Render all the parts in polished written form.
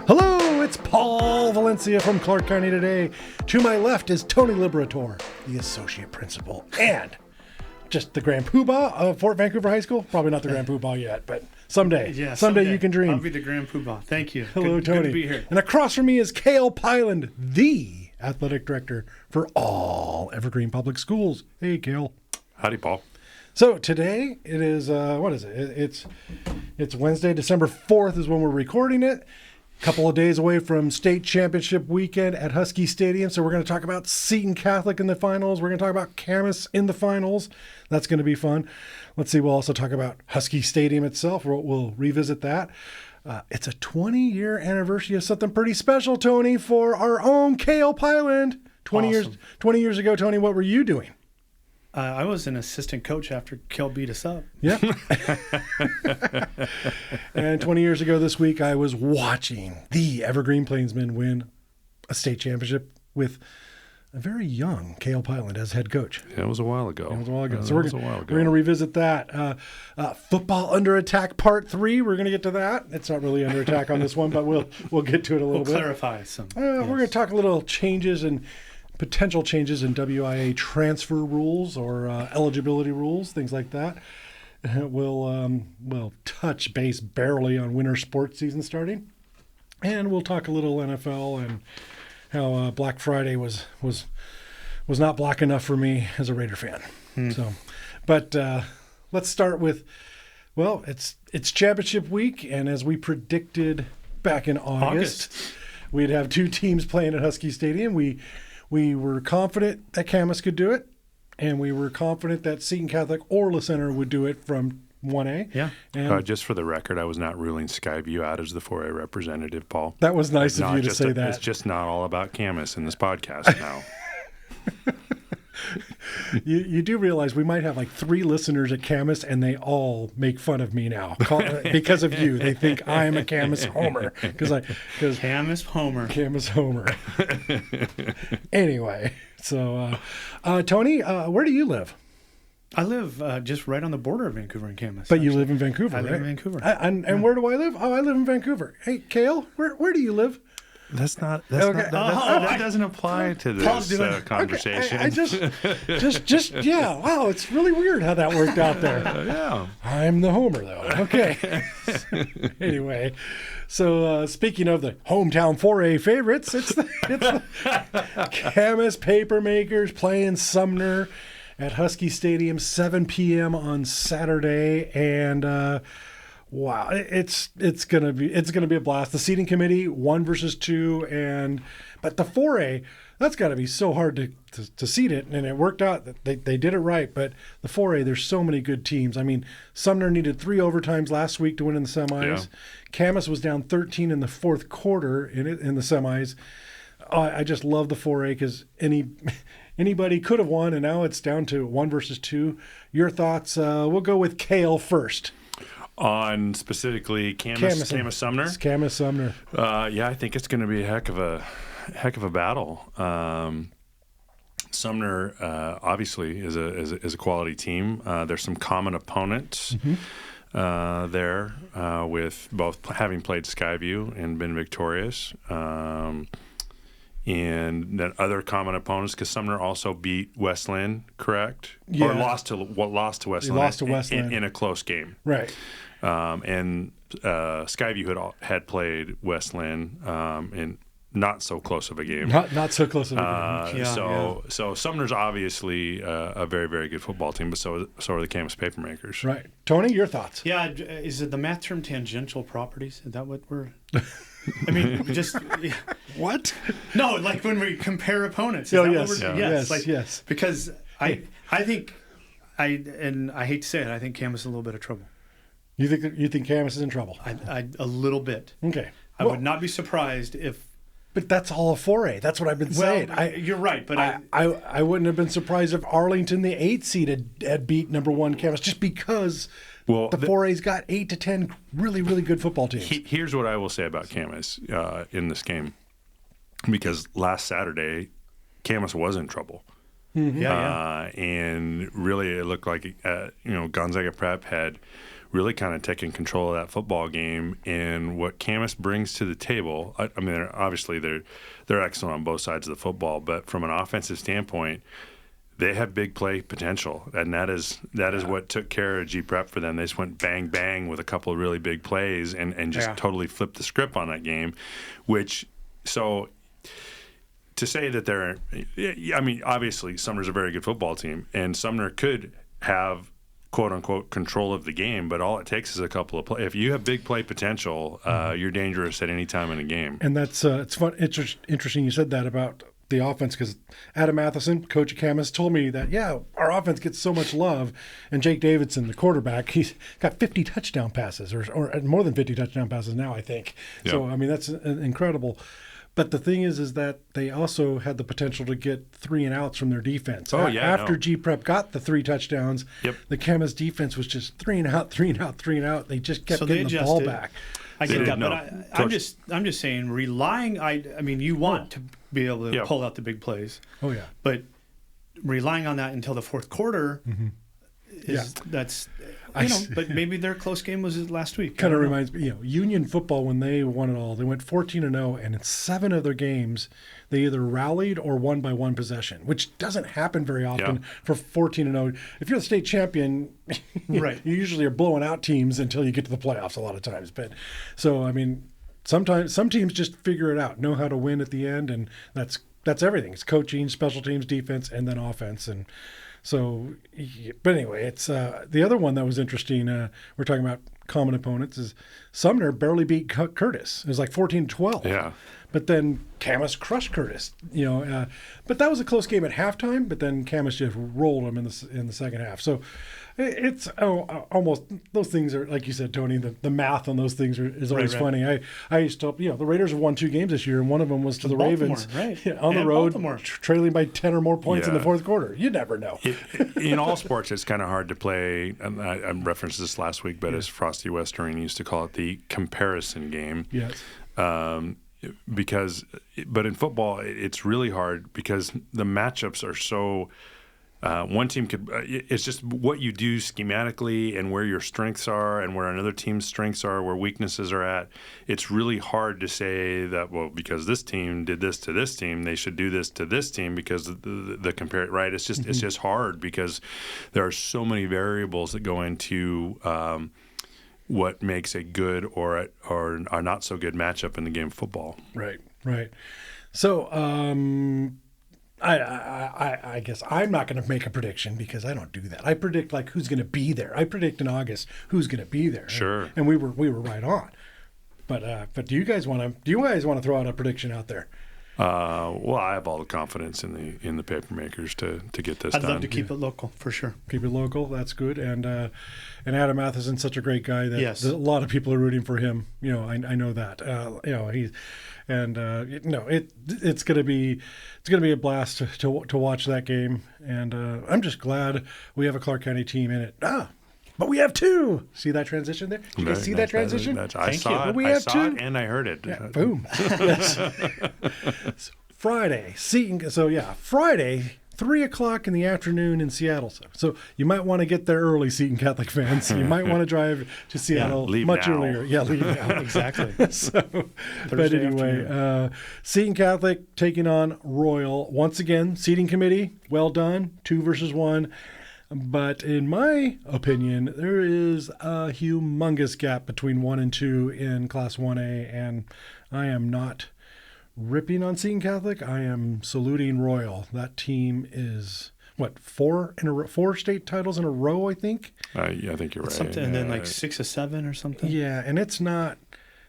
Hello, it's Paul Valencia from Clark County Today. To my left is Tony Liberator, the associate principal, and just the Grand Poobah of Fort Vancouver High School. Probably not the Grand Poobah yet, but someday. Yeah, someday you can dream. I'll be the Grand Poobah. Thank you. Hello, Tony. Good to be here. And across from me is Cale Pyland, the athletic director for all Evergreen Public Schools. Hey, Cale. Howdy, Paul. So today it is, what is it? It's Wednesday, December 4th is when we're recording it. Couple of days away from state championship weekend at Husky Stadium. So we're going to talk about Seton Catholic in the finals. We're going to talk about Camas in the finals. That's going to be fun. Let's see. We'll also talk about Husky Stadium itself. We'll revisit that. It's a 20-year anniversary of something pretty special, Tony, for our own Cale Pyland. 20 years ago, Tony, what were you doing? I was an assistant coach after Kel beat us up. Yep. And 20 years ago this week, I was watching the Evergreen Plainsmen win a state championship with a very young Cale Pyland as head coach. Yeah, it was a while ago. So we're going to revisit that. Football Under Attack Part 3. We're going to get to that. It's not really under attack on this one, but we'll get to it a little bit. Clarify some. We're going to talk a little changes and potential changes in WIA transfer rules or eligibility rules, things like that. We'll touch base barely on winter sports season starting, and we'll talk a little NFL and how Black Friday was not black enough for me as a Raider fan. So, but let's start with, well, it's championship week, and as we predicted back in August. We'd have two teams playing at Husky Stadium. We were confident that Camas could do it, and we were confident that Seton Catholic or La Center would do it from 1A. Yeah. And Just for the record, I was not ruling Skyview out as the 4A representative, Paul. that was nice of you to say that. It's just not all about Camas in this podcast now. You do realize we might have like 3 listeners at Camas, and they all make fun of me now because of you. They think I'm a Camas homer because Camas Homer. Camas homer. Anyway, so Tony, where do you live? I live just right on the border of Vancouver and Camas. But you live in Vancouver, I right? live in Vancouver. And where do I live? Oh, I live in Vancouver. Hey, Cale, where do you live? That doesn't apply to this conversation. I just yeah. Wow, it's really weird how that worked out there. Yeah. I'm the homer, though. Okay. Anyway, so speaking of the hometown 4A favorites, it's the Camas Papermakers playing Sumner at Husky Stadium, 7 p.m. on Saturday, and wow, it's gonna be a blast. The seating committee 1 versus 2, but the 4A, that's got to be so hard to seat it, and it worked out. They did it right, but the 4A, there's so many good teams. I mean, Sumner needed 3 overtimes last week to win in the semis. Yeah. Camas was down 13 in the fourth quarter in the semis. I just love the 4A because anybody could have won, and now it's down to 1 versus 2. Your thoughts? We'll go with Cale first. On specifically Camas Sumner? It's Camas Sumner. Yeah, I think it's going to be a heck of a battle. Sumner obviously is a quality team. There's some common opponents there with both having played Skyview and been victorious. And then other common opponents, because Sumner also beat Westland, correct? Yeah. Or lost to Westland. Lost to Westland in a close game, right? And Skyview had played Westland in not so close of a game. Not so close of a game. So Sumner's obviously a very, very good football team, but so are the Camas Papermakers. Right, Tony, your thoughts? Yeah, is it the math term tangential properties? Is that what we're? I mean, just what? No, like when we compare opponents. Yes. Because I think I hate to say it, I think Camas is in a little bit of trouble. You think Camas is in trouble? I a little bit. Okay. I would not be surprised if. But that's all a 4A. That's what I've been saying. You're right, but I wouldn't have been surprised if Arlington, the 8th seed, had beat number 1 Camas, just because the 4A's got 8 to 10 really, really good football teams. Here's what I will say about Camas in this game, because last Saturday, Camas was in trouble. Mm-hmm. And really, it looked like Gonzaga Prep had really kind of taking control of that football game. And what Camas brings to the table, I mean, they're excellent on both sides of the football, but from an offensive standpoint, they have big play potential, and that is what took care of G Prep for them. They just went bang bang with a couple of really big plays and just totally flipped the script on that game. So to say that I mean, obviously Sumner's a very good football team, and Sumner could have quote unquote control of the game, but all it takes is a couple of plays. If you have big play potential, you're dangerous at any time in a game. And that's it's fun. Interesting you said that about the offense, because Adam Matheson, coach of Camas, told me that, our offense gets so much love, and Jake Davidson, the quarterback, he's got 50 touchdown passes, or more than 50 touchdown passes now, I think. Yep. So, I mean, that's incredible. But the thing is that they also had the potential to get 3 and outs from their defense. After G Prep got the 3 touchdowns, the Camas defense was just 3 and out, 3 and out, 3 and out. They just kept getting the ball back. I get that, but I'm just saying, relying. I mean, you want to be able to pull out the big plays. Oh yeah. But relying on that until the fourth quarter that's. But maybe their close game was last week. Kind of reminds me, Union football, when they won it all, they went 14-0, and in 7 of their games, they either rallied or won by 1 possession, which doesn't happen very often for 14-0. If you're the state champion, you usually are blowing out teams until you get to the playoffs a lot of times. But so, I mean, sometimes some teams just figure it out, know how to win at the end, and that's everything. It's coaching, special teams, defense, and then offense. And so, but anyway, it's the other one that was interesting. We're talking about common opponents. Is Sumner barely beat Curtis. It was like 14-12. Yeah. But then Camas crushed Curtis. But that was a close game at halftime. But then Camas just rolled them in the second half. So it's almost, those things are, like you said, Tony. The math on those things is always funny. I used to, the Raiders have won 2 games this year, and one of them was to the Ravens on the road, trailing by 10 or more points in the fourth quarter. You never know. In all sports, it's kind of hard to play. And I referenced this last week, but as Frosty Westering used to call it, the comparison game. Yes. But in football, it's really hard because the matchups are so. One team could. It's just what you do schematically and where your strengths are and where another team's strengths are, where weaknesses are at. It's really hard to say that, well, because this team did this to this team, they should do this to this team because the compare, right? It's just it's just hard because there are so many variables that go into. What makes a good or a not so good matchup in the game of football. Right. So I guess I'm not going to make a prediction because I don't do that. I predict who's going to be there. I predict in August who's going to be there. Sure. And we were right on. But do you guys want to throw out a prediction out there? Well, I have all the confidence in the Papermakers to get this done. I'd love to keep it local for sure. Keep it local. That's good. And Adam Matheson's such a great guy that a lot of people are rooting for him. I know that. It's going to be a blast to watch that game. And I'm just glad we have a Clark County team in it. But we have 2. See that transition there? Did you guys see that transition? I saw it. I saw it and I heard it. Yeah, boom. Friday, Seton. So Friday, 3:00 in the afternoon in Seattle. So you might want to get there early, Seton Catholic fans. You might want to drive to Seattle much earlier. Yeah, leave now. Exactly. But anyway, Seton Catholic taking on Royal once again. Seating committee, well done. 2 versus 1. But in my opinion, there is a humongous gap between 1 and 2 in Class 1A, and I am not ripping on Seton Catholic. I am saluting Royal. That team is, 4 state titles in a row, I think? I think you're right. Something, and then 6 or 7 or something. Yeah, and it's not.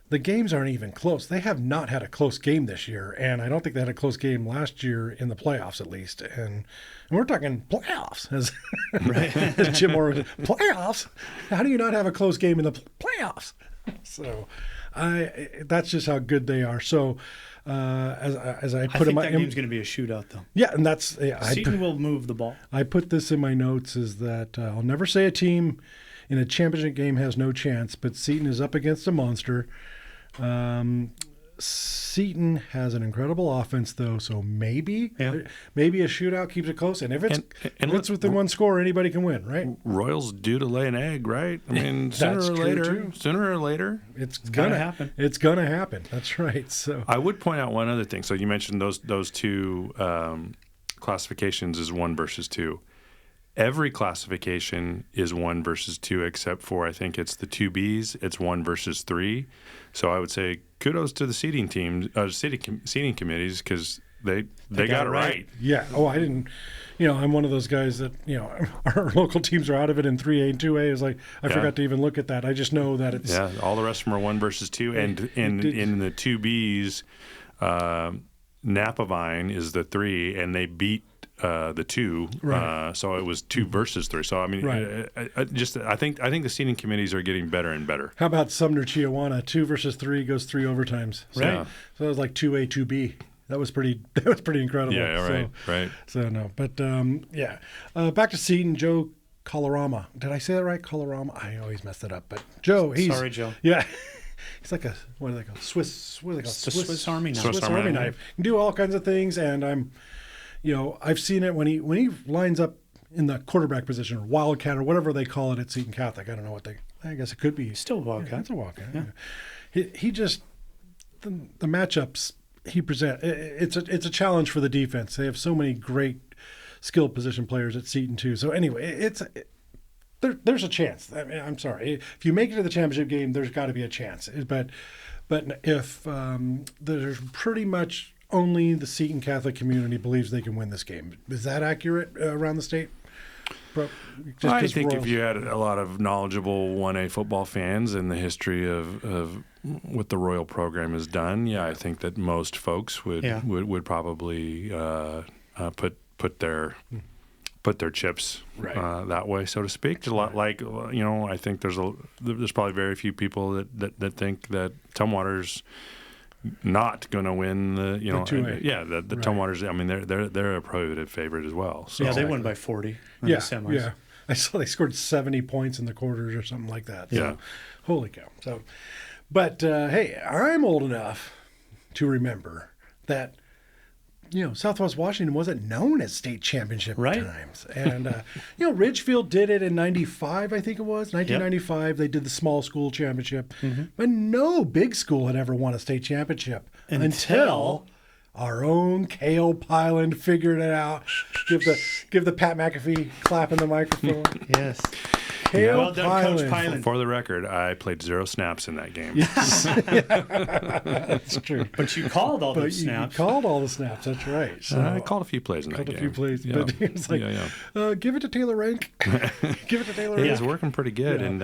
The games aren't even close. They have not had a close game this year, and I don't think they had a close game last year in the playoffs, at least. And we're talking playoffs, as Jim Moore said. Playoffs? How do you not have a close game in the playoffs? So, that's just how good they are. So, as I put I think that game's going to be a shootout, though. Yeah, and that's Seton will move the ball. I put this in my notes: is that I'll never say a team in a championship game has no chance, but Seton is up against a monster. Seton has an incredible offense, though, so maybe a shootout keeps it close. And if it's within one score, anybody can win, right? Royals due to lay an egg, right? I mean, sooner or later, it's gonna happen. It's gonna happen. That's right. So I would point out one other thing. So you mentioned those two classifications is 1 versus 2. Every classification is 1 versus 2, except for I think it's the 2Bs. It's 1 versus 3. So I would say kudos to the seating teams, seating committees, because they got it right. Yeah. Oh, I didn't. I'm one of those guys that our local teams are out of it in 3A and 2A. Is like I forgot to even look at that. I just know that it's all the rest of them are 1 versus 2, and in the 2Bs, Napavine is the 3, and they beat the 2, right. So it was 2 versus 3. So I mean, right. I think the seating committees are getting better and better. How about Sumner Chiawana? 2 versus 3 goes 3 overtimes. So, right. So it was like 2A, 2B. That was pretty incredible. Yeah, right. So no, but back to Seton. Joe Colorama. Did I say that right? Colorama. I always mess it up. But Joe, sorry, Joe. Yeah. He's like a Swiss Army knife. Swiss Army knife. He can do all kinds of things, and I've seen it when he lines up in the quarterback position or wildcat or whatever they call it at Seton Catholic. I don't know I guess it could be still wildcat. Yeah, it's a wildcat. Yeah. He just the matchups he presents. It's a challenge for the defense. They have so many great skilled position players at Seton too. So anyway, there's a chance. I mean, I'm sorry, if you make it to the championship game, there's got to be a chance. But if there's pretty much only the Seton Catholic community believes they can win this game. Is that accurate around the state? I think if you had a lot of knowledgeable 1A football fans and the history of what the Royal program has done, I think that most folks would probably put their chips that way, so to speak. Just a lot like I think there's probably very few people that think that Tumwater's not going to win the 2A. The Tumwaters. I mean, they're a prohibitive favorite as well. So. Yeah, they won by 40 in the semis. Yeah, I saw they scored 70 points in the quarters or something like that. So, holy cow! So, but hey, I'm old enough to remember that Southwest Washington wasn't known as state championship times. And, Ridgefield did it in 95, I think it was. 1995, They did the small school championship. Mm-hmm. But no big school had ever won a state championship until our own Cale Pyland figured it out. Give the Pat McAfee clap in the microphone. Yes. Well done, Coach Pyland. For the record, I played 0 snaps in that game. Yes. That's true. But you called all those snaps. You called all the snaps. That's right. So, I called a few plays in that game. But he was like, give it to Taylor Rank. Give it to Taylor Rank. He's working pretty good. And,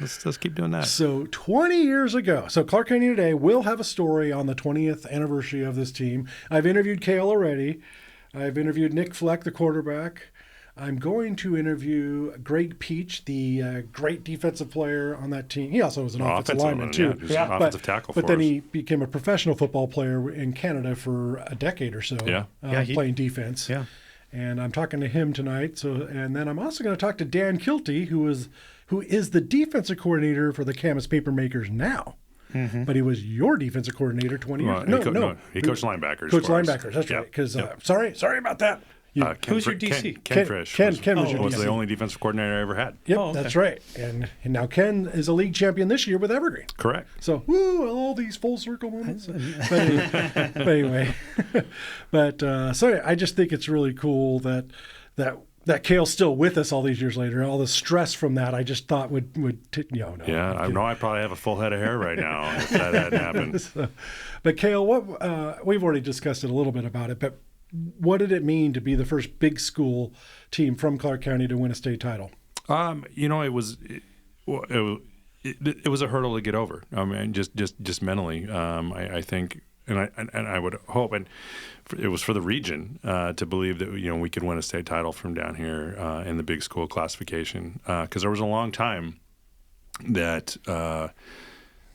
let's keep doing that. So 20 years ago. So Clark County Today will have a story on the 20th anniversary of this team. I've interviewed Cale already. I've interviewed Nick Fleck, the quarterback. I'm going to interview Greg Peach, the great defensive player on that team. He also was an offensive lineman, too. Offensive tackle for us. But then he became a professional football player in Canada for a decade or so, playing defense. Yeah. And I'm talking to him tonight. And then I'm also going to talk to Dan Kilty, who is the defensive coordinator for the Camas Papermakers now. Mm-hmm. But he was your defensive coordinator 20 years ago. No. He coached linebackers. Coached linebackers, that's right. Because sorry about that. Who's your DC? Ken Frisch. Ken was your was DC. the only defensive coordinator I ever had. Yep, that's right. And now Ken is a league champion this year with Evergreen. Correct. So, all these full circle moments. But anyway, I just think it's really cool that Cale's still with us all these years later. All the stress from that, I just thought would I know I probably have a full head of hair right now if that hadn't happened. But Cale, we've already discussed it a little bit about it, but what did it mean to be the first big school team from Clark County to win a state title? It was a hurdle to get over. I mean, just mentally. I think, and I would hope, and it was for the region to believe that we could win a state title from down here in the big school classification, because there was a long time that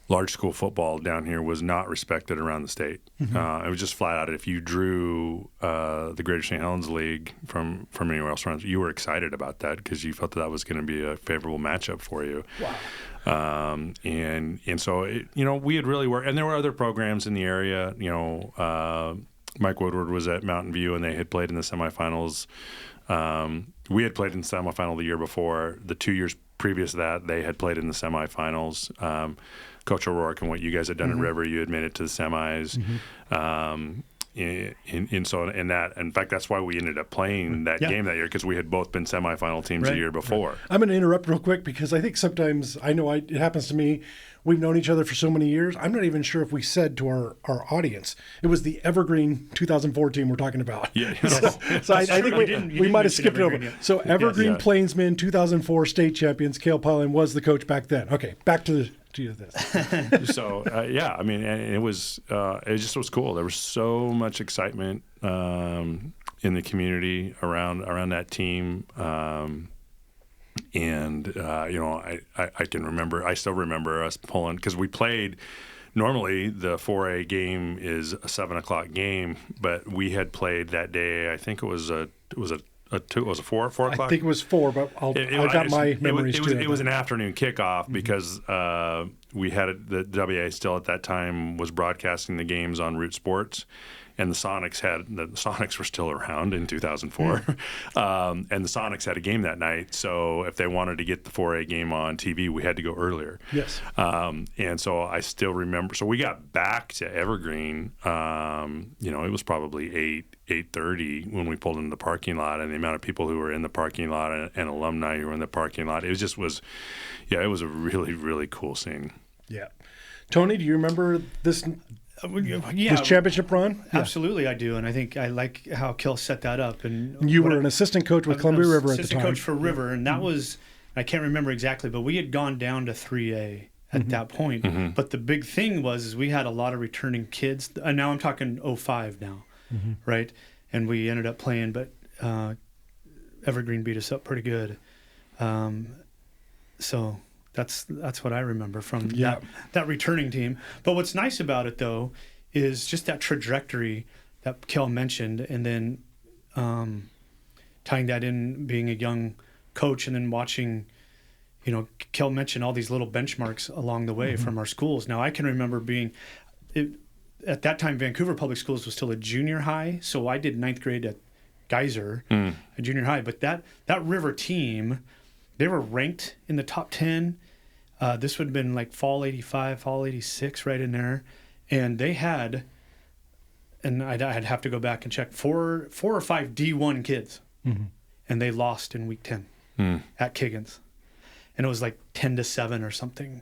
large school football down here was not respected around the state. It was just flat out. If you drew the Greater St. Helens League from anywhere else around, you were excited about that because you felt that was going to be a favorable matchup for you. Wow. And so we had really worked, and there were other programs in the area. Mike Woodward was at Mountain View, and they had played in the semifinals. We had played in the semifinal the year before. The 2 years previous to that, they had played in the semifinals. Coach O'Rourke and what you guys had done at River, you had made it to the semis. In fact, that's why we ended up playing that game that year, because we had both been semifinal teams the year before. I'm going to interrupt real quick because I think sometimes, it happens to me, we've known each other for so many years. I'm not even sure if we said to our audience, it was the Evergreen 2004 team we're talking about. Yeah. So I think we might have skipped it over. Yet. So Evergreen Plainsmen 2004 state champions, Cale Pilon was the coach back then. Okay, back to this. So and it just was cool. There was so much excitement in the community around that team, and I can remember. I still remember us pulling, because we played. Normally, the 4A game is a 7:00 game, but we had played that day. I think it was a 4 o'clock? I think it was 4, but I got my memories too. It was an afternoon kickoff because we had the WA still at that time was broadcasting the games on Root Sports, and the Sonics were still around in 2004, and the Sonics had a game that night. So if they wanted to get the 4A game on TV, we had to go earlier. Yes. And so I still remember. So we got back to Evergreen. It was probably 8:30 when we pulled into the parking lot, and the amount of people who were in the parking lot and alumni who were in the parking lot, it was a really, really cool scene. Yeah. Tony, do you remember this championship run? Absolutely, I do, and I think I like how Kel set that up. And you were an assistant coach with Columbia River at the time. Assistant coach for River, and that was, I can't remember exactly, but we had gone down to 3A at that point. But the big thing was we had a lot of returning kids, and now I'm talking 05 now, right? And we ended up playing, but Evergreen beat us up pretty good. So that's what I remember from that returning team. But what's nice about it, though, is just that trajectory that Kel mentioned, and then tying that in, being a young coach, and then watching, Kel mentioned all these little benchmarks along the way from our schools. Now, I can remember at that time, Vancouver Public Schools was still a junior high, so I did 9th grade at Geyser, a junior high. But that River team, they were ranked in the top 10. This would have been like fall 85, fall 86, right in there. And they had, and I'd have to go back and check, four or five D1 kids. And they lost in week 10 at Kiggins. And it was like 10-7 or something.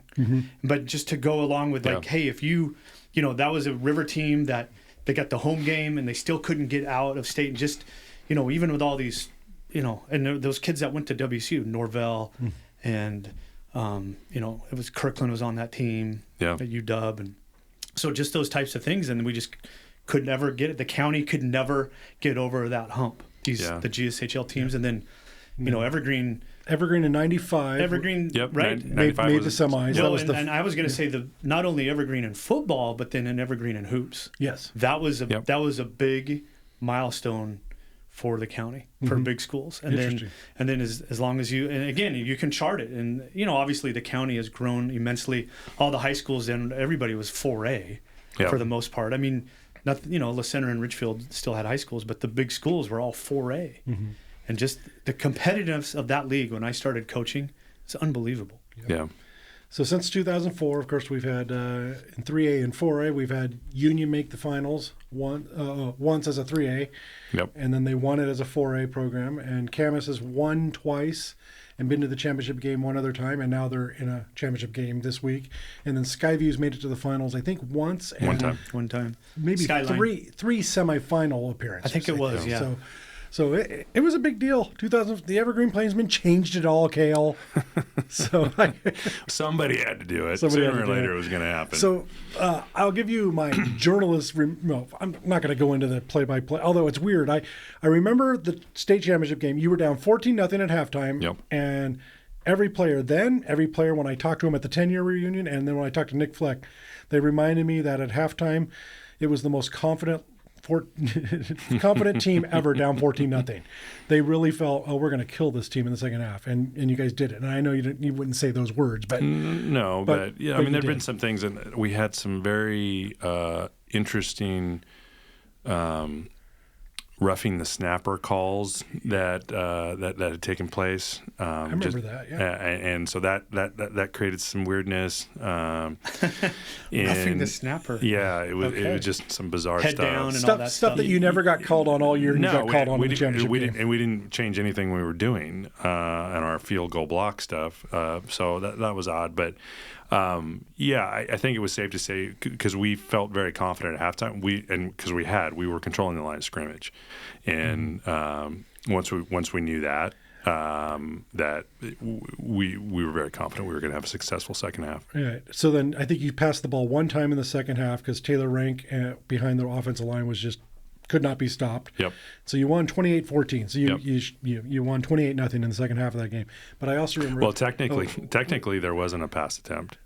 But just to go along with hey, if that was a River team that they got the home game and they still couldn't get out of state. And just, even with all these, and those kids that went to WCU, Norvell, and, it was Kirkland was on that team at UW. And so just those types of things. And we just could never get it. The county could never get over that hump, the GSHL teams. And then, Evergreen in 95. Evergreen, right? Made the semis. Well, and I was going to say not only Evergreen in football, but then in Evergreen in hoops. Yes. That was a big milestone for the county, for big schools. And then as long as and again, you can chart it. And, obviously the county has grown immensely. All the high schools, and everybody was 4A for the most part. I mean, La Center and Richfield still had high schools, but the big schools were all 4A. And just the competitiveness of that league when I started coaching, it's unbelievable. Yeah. So since 2004, of course, we've had in 3A and 4A, we've had Union make the finals once as a 3A, and then they won it as a 4A program. And Camas has won twice and been to the championship game one other time, and now they're in a championship game this week. And then Skyview's made it to the finals, I think, once. And one time. Maybe three semifinal appearances. I think it was, yeah. So it was a big deal. The Evergreen Plainsmen changed it all, Cale. So somebody had to do it. Sooner or later it was going to happen. So I'll give you my journalist. I'm not going to go into the play-by-play, although it's weird. I remember the state championship game. You were down 14-0 at halftime, and every player then, every player when I talked to him at the 10-year reunion, and then when I talked to Nick Fleck, they reminded me that at halftime, it was the most confident team ever, down 14-0. They really felt, we're going to kill this team in the second half, and you guys did it. And I know you wouldn't say those words, but no, but yeah, I mean, there've been some things, and we had some very interesting roughing the snapper calls that had taken place. I remember that, yeah. And so that created some weirdness. Roughing the snapper. Yeah, it was just some bizarre Head stuff. down and all that stuff that you never got called on all year. And No, you got called on in the championship game. And we didn't change anything we were doing on our field goal block stuff. So that was odd, but. I think it was safe to say, because we felt very confident at halftime. We were controlling the line of scrimmage, and once we knew that we were very confident we were going to have a successful second half. Right. So then I think you passed the ball one time in the second half because Taylor Rank behind the offensive line was just could not be stopped. Yep. So you won 28-14. So you won 28-0 in the second half of that game. But I also remember. Well, technically there wasn't a pass attempt.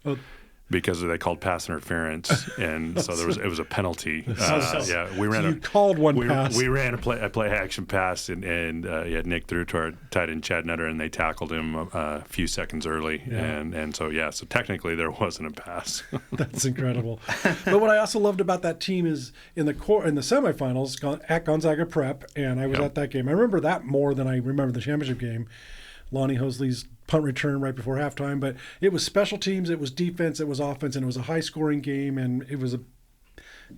Because they called pass interference, and so it was a penalty. You called one pass. We ran a play action pass, and Nick threw to our tight end Chad Nutter, and they tackled him a few seconds early, and so technically there wasn't a pass. That's incredible. But what I also loved about that team is in the semifinals at Gonzaga Prep, and I was at that game. I remember that more than I remember the championship game. Lonnie Hosley's punt return right before halftime, but it was special teams, it was defense, it was offense, and it was a high-scoring game, and it was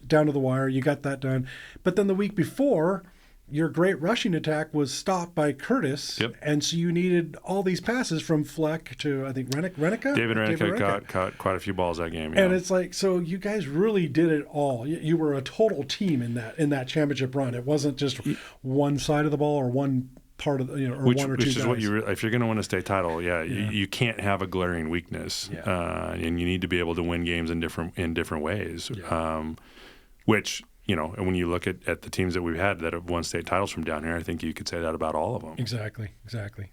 down to the wire. You got that done. But then the week before, your great rushing attack was stopped by Curtis, and so you needed all these passes from Fleck to, I think, Renica? David Renica caught quite a few balls that game. And it's like, so you guys really did it all. You were a total team in that championship run. It wasn't just one side of the ball or one part of or one or two guys. Is what if you're going to win a state title, you can't have a glaring weakness, and you need to be able to win games in different ways. Which and when you look at the teams that we've had that have won state titles from down here, I think you could say that about all of them. Exactly.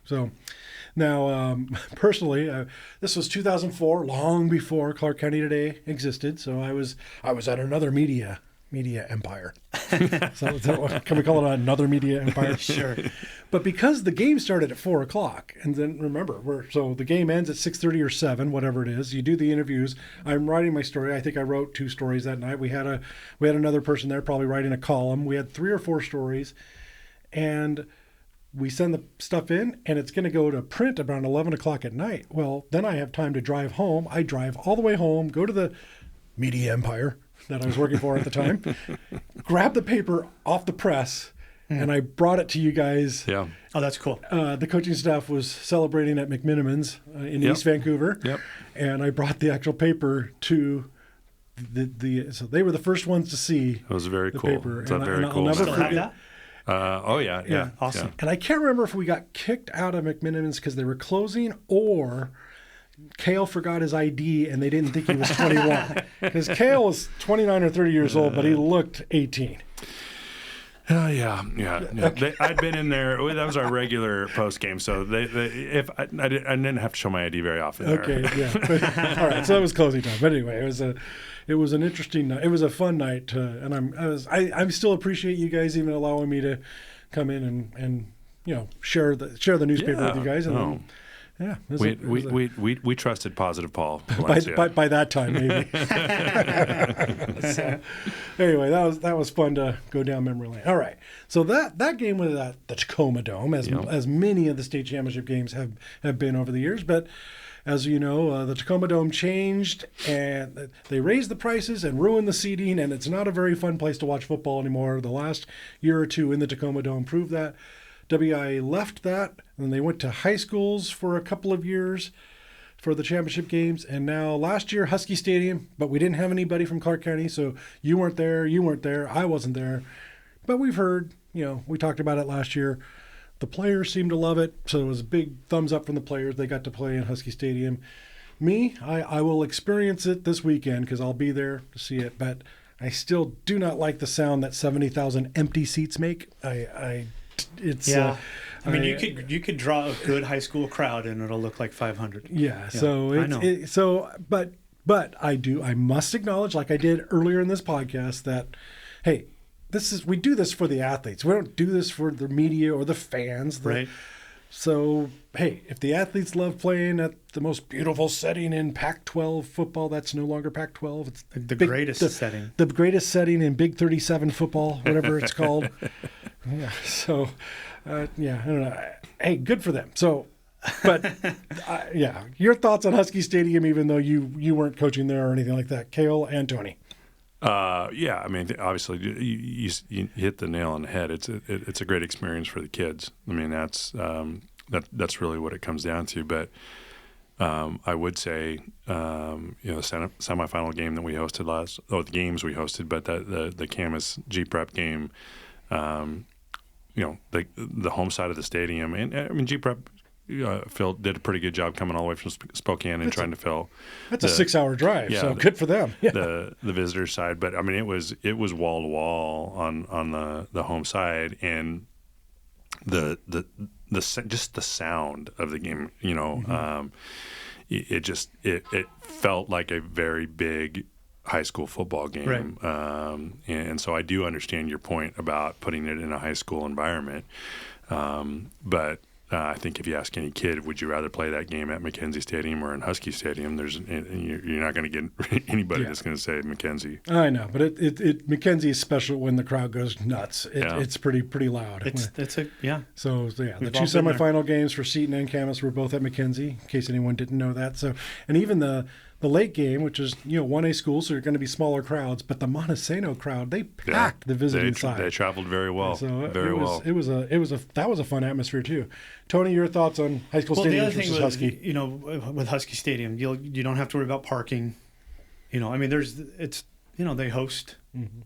So now, personally, this was 2004, long before Clark County Today existed. So I was at another media empire. So can we call it another media empire? Sure. But because the game started at 4:00, and then remember, so the game ends at 6:30 or 7, whatever it is. You do the interviews. I'm writing my story. I think I wrote 2 stories that night. We had another person there probably writing a column. We had 3 or 4 stories, and we send the stuff in, and it's going to go to print around 11 o'clock at night. Well, then I have time to drive home. I drive all the way home, go to the media empire that I was working for at the time, grab the paper off the press, and I brought it to you guys. Yeah. Oh, that's cool. The coaching staff was celebrating at McMinimans in East Vancouver. Yep. And I brought the actual paper to so they were the first ones to see. It was very the cool. paper. It's very I'll cool. never Still have forget. that? Yeah. Awesome. And I can't remember if we got kicked out of McMinimans because they were closing or Cale forgot his ID and they didn't think he was 21. Because Cale was 29 or 30 years old, but he looked 18. Yeah. I'd been in there. That was our regular post game, so I didn't have to show my ID very often. There. Okay, yeah. All right, so that was closing time. But anyway, it was an interesting night. It was a fun night, and I still appreciate you guys even allowing me to come in and share the newspaper with you guys. And we trusted Positive Paul by that time, maybe. Anyway, that was fun to go down memory lane. All right, so that game was at the Tacoma Dome, as many of the state championship games have been over the years. But as you know, the Tacoma Dome changed, and they raised the prices and ruined the seating, and it's not a very fun place to watch football anymore. The last year or two in the Tacoma Dome proved that. WI left that, and they went to high schools for a couple of years for the championship games, and now last year, Husky Stadium, but we didn't have anybody from Clark County, so you weren't there, I wasn't there. But we've heard, we talked about it last year. The players seemed to love it, so it was a big thumbs up from the players. They got to play in Husky Stadium. Me, I will experience it this weekend because I'll be there to see it, but I still do not like the sound that 70,000 empty seats make. I mean, you could draw a good high school crowd and it'll look like 500. Yeah. So but I must acknowledge, like I did earlier in this podcast, that hey, we do this for the athletes. We don't do this for the media or the fans. Right. So, hey, if the athletes love playing at the most beautiful setting in Pac-12 football, that's no longer Pac-12. It's the greatest setting. The greatest setting in Big 37 football, whatever it's called. Yeah. So, I don't know. Hey, good for them. So, but yeah, your thoughts on Husky Stadium, even though you weren't coaching there or anything like that, Cale and Tony. Yeah, I mean, obviously, you hit the nail on the head. It's a great experience for the kids. I mean, that's really what it comes down to. But I would say, the semifinal game that we hosted the games we hosted, but the Camas G-Prep game, the home side of the stadium, and I mean, G-Prep. Phil did a pretty good job coming all the way from Spokane and trying to fill. That's a 6-hour drive, so good for them. Yeah. The visitor side, but I mean it was wall to wall on the home side, and just the sound of the game. It felt like a very big high school football game, right. And so I do understand your point about putting it in a high school environment, but. I think if you ask any kid, would you rather play that game at McKenzie Stadium or in Husky Stadium? You're not going to get anybody that's going to say McKenzie. I know, but McKenzie is special when the crowd goes nuts. It's pretty loud. So the two semifinal games for Seton and Camas were both at McKenzie, in case anyone didn't know that. So, and even the late game, which is 1A schools, so they're going to be smaller crowds, but the Montesano crowd, they packed the visiting side. They traveled very well. So that was a fun atmosphere too. Tony, your thoughts on high school stadiums versus Husky? With Husky Stadium, you don't have to worry about parking. I mean, they host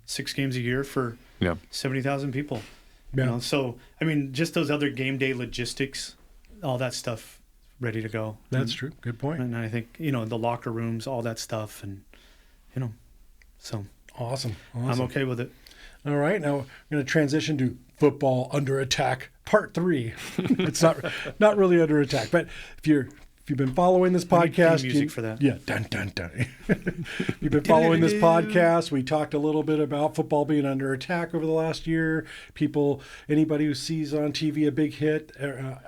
6 games a year for 70,000 people. Yeah. So I mean, just those other game day logistics, all that stuff. Ready to go. That's true. Good point. And I think, the locker rooms, all that stuff. And, so. Awesome. I'm okay with it. All right. Now we're going to transition to football under attack part 3. It's not really under attack, but if you've been following this podcast, music for that. Yeah. Dun, dun, dun. You've been following this podcast. We talked a little bit about football being under attack over the last year. Anybody who sees on TV a big hit,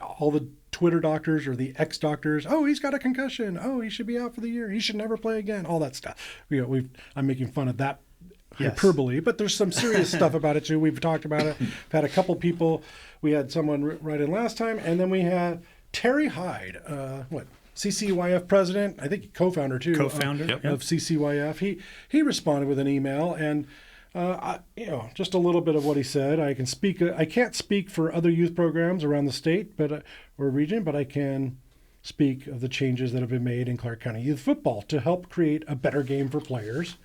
all the Twitter doctors or the ex-doctors, he's got a concussion. He should be out for the year. He should never play again. All that stuff. I'm making fun of that hyperbole, but there's some serious stuff about it too. We've talked about it. We've had a couple people. We had someone write in last time, and then we had Terry Hyde, CCYF president, I think co-founder too. Co-founder of CCYF. He responded with an email, and just a little bit of what he said. I can't speak for other youth programs around the state, or region, but I can speak of the changes that have been made in Clark County youth football to help create a better game for players.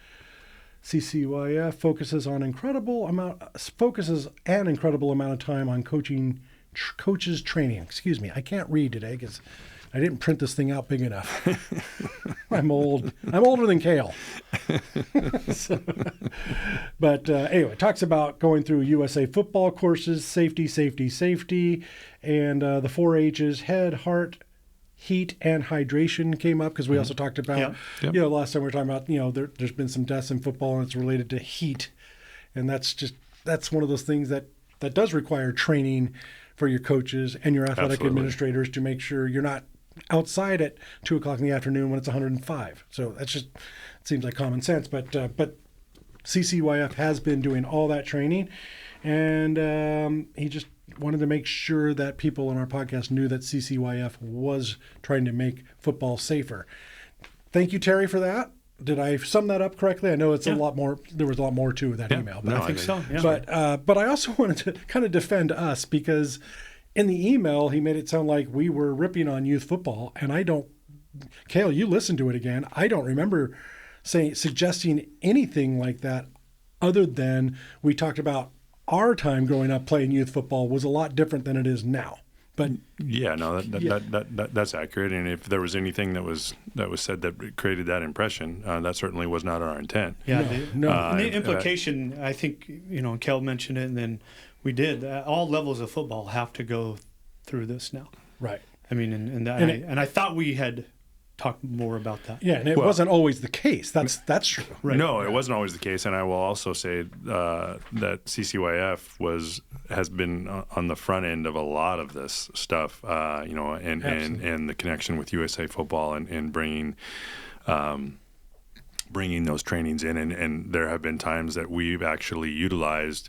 CCYF focuses an incredible amount of time on coaches training. Excuse me, I can't read today because I didn't print this thing out big enough. I'm old. I'm older than Cale. Anyway, it talks about going through USA football courses, safety, and the 4-H's head, heart, heat, and hydration came up because we also talked about, last time we were talking about, there's been some deaths in football and it's related to heat. And that's one of those things that does require training for your coaches and your athletic administrators to make sure you're not outside at 2:00 in the afternoon when it's 105. So it seems like common sense, but CCYF has been doing all that training, and he just wanted to make sure that people on our podcast knew that CCYF was trying to make football safer. Thank you, Terry, for that. Did I sum that up correctly? I know it's a lot more. There was a lot more to that email, but I think so. Yeah. But I also wanted to kind of defend us because in the email he made it sound like we were ripping on youth football, and I don't. Cale, you listened to it again. I don't remember suggesting anything like that, other than we talked about our time growing up playing youth football was a lot different than it is now. But that's accurate. And if there was anything that was said that created that impression, that certainly was not our intent. Yeah, the implication, I think, Kel mentioned it, and then we did. All levels of football have to go through this now. Right. I mean, and I thought we had talked more about that. Yeah, and it wasn't always the case. That's true. Right. No, it wasn't always the case, and I will also say that CCYF has been on the front end of a lot of this stuff, and the connection with USA Football and bringing those trainings in, and there have been times that we've actually utilized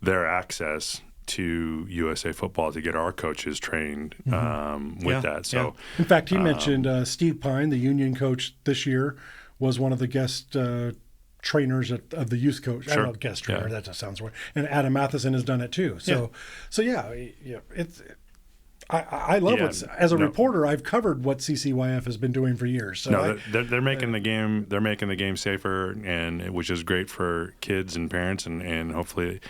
their access to USA Football to get our coaches trained with that. So, in fact, he mentioned Steve Pine, the Union coach this year, was one of the guest trainers of the youth coach. Sure. I don't know, guest trainer. That just sounds weird. And Adam Matheson has done it too. So it's. I love it. As a reporter, I've covered what CCYF has been doing for years. So they're making the game. They're making the game safer, and which is great for kids and parents, and hopefully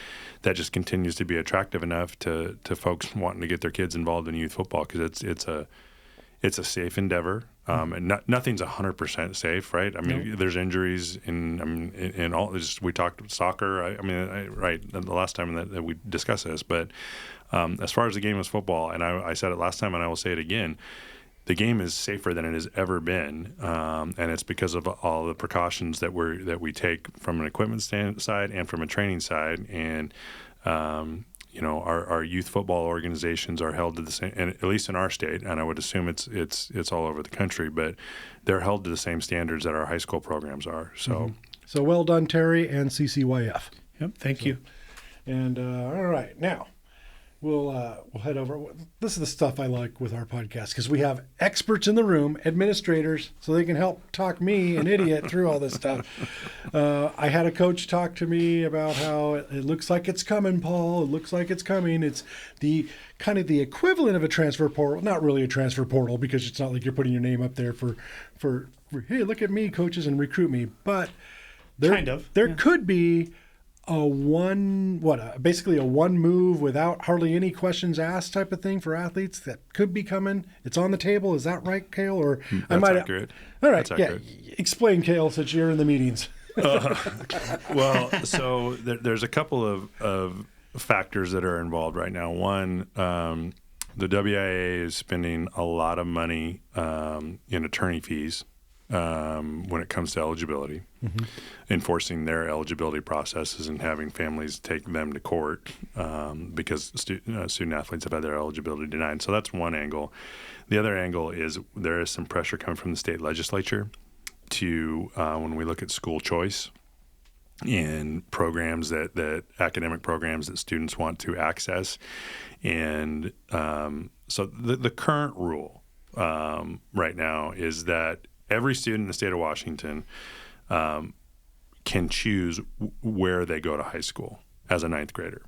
that just continues to be attractive enough to folks wanting to get their kids involved in youth football, because it's a safe endeavor. And nothing's 100% safe, right? I mean, there's injuries in all. We talked soccer. The last time that we discussed this, but as far as the game of football, and I said it last time, and I will say it again, the game is safer than it has ever been, and it's because of all the precautions that we take from an equipment side and from a training side, and our youth football organizations are held to the same, and at least in our state, and I would assume it's all over the country, but they're held to the same standards that our high school programs are. So, So well done, Terry and CCYF. Yep, thank you. And all right, now we'll head over. This is the stuff I like with our podcast, because we have experts in the room, administrators, so they can help talk me, an idiot, through all this stuff. I had a coach talk to me about how it looks like it's coming, Paul. It looks like it's coming. It's the kind of the equivalent of a transfer portal. Not really a transfer portal, because it's not like you're putting your name up there for hey, look at me, coaches, and recruit me. But there could be basically a one move without hardly any questions asked type of thing for athletes that could be coming. It's on the table. Is that right, Cale? Or that's accurate. All right, that's accurate. Explain, Cale, since you're in the meetings. Well, so there's a couple of factors that are involved right now. One, the WIA is spending a lot of money in attorney fees when it comes to eligibility, enforcing their eligibility processes and having families take them to court because student athletes have had their eligibility denied. So that's one angle. The other angle is there is some pressure coming from the state legislature to when we look at school choice and programs that academic programs that students want to access. And so the current rule right now is that every student in the state of Washington can choose where they go to high school as a ninth grader.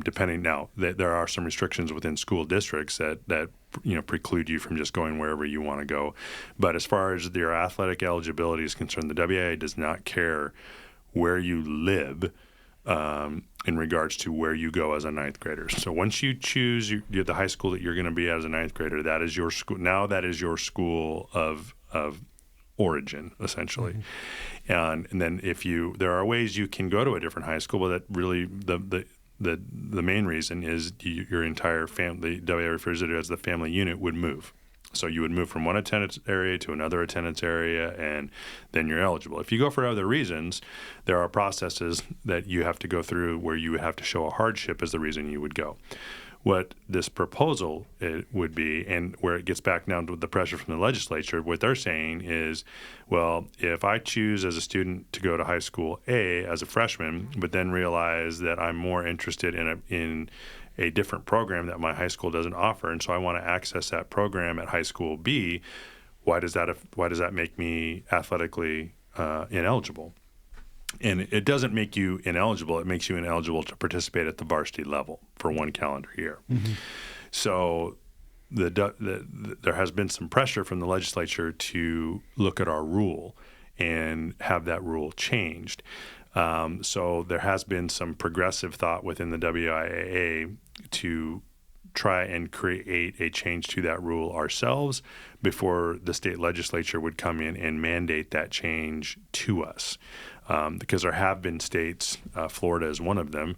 Depending now, there are some restrictions within school districts that preclude you from just going wherever you want to go. But as far as your athletic eligibility is concerned, the WIA does not care where you live in regards to where you go as a ninth grader. So once you choose the high school that you're going to be as a ninth grader, that is your school. Now that is your school of origin, essentially. And then there are ways you can go to a different high school, but that really the main reason is your entire family, the WIA refers to it as the family unit, would move. So you would move from one attendance area to another attendance area, and then you're eligible. If you go for other reasons, there are processes that you have to go through where you would have to show a hardship as the reason you would go. What this proposal would be, and where it gets back down to the pressure from the legislature, what they're saying is, well, if I choose as a student to go to high school A as a freshman, but then realize that I'm more interested in a different program that my high school doesn't offer, and so I want to access that program at high school B, why does that make me athletically ineligible? And it doesn't make you ineligible. It makes you ineligible to participate at the varsity level for one calendar year. So there has been some pressure from the legislature to look at our rule and have that rule changed. So there has been some progressive thought within the WIAA to try and create a change to that rule ourselves before the state legislature would come in and mandate that change to us. Because there have been states, Florida is one of them,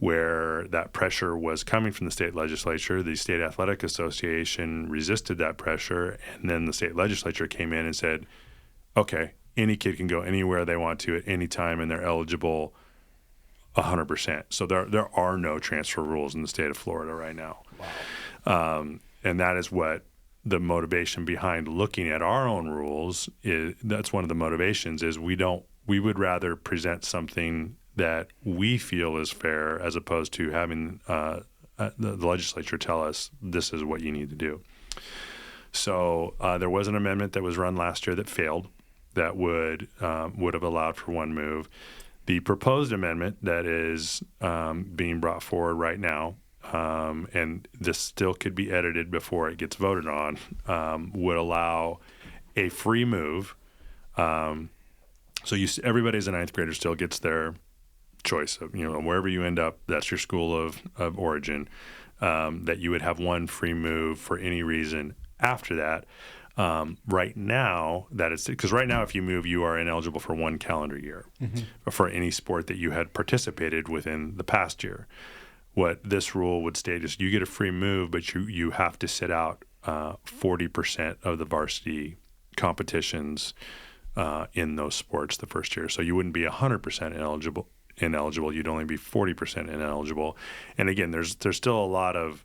where that pressure was coming from the state legislature. The State Athletic Association resisted that pressure, and then the state legislature came in and said, okay, any kid can go anywhere they want to at any time, and they're eligible 100%. So there are no transfer rules in the state of Florida right now. Wow. And that is what the motivation behind looking at our own rules is. That's one of the motivations is we would rather present something that we feel is fair as opposed to having the legislature tell us this is what you need to do. So there was an amendment that was run last year that failed that would have allowed for one move. The proposed amendment that is being brought forward right now, and this still could be edited before it gets voted on, would allow a free move. So everybody as a ninth grader still gets their choice of, wherever you end up, that's your school of origin, that you would have one free move for any reason after that. Right now, because right now if you move, you are ineligible for one calendar year for any sport that you had participated within the past year. What this rule would state is you get a free move, but you have to sit out 40% of the varsity competitions in those sports the first year. So you wouldn't be 100% ineligible. You'd only be 40% ineligible. And again, there's still a lot of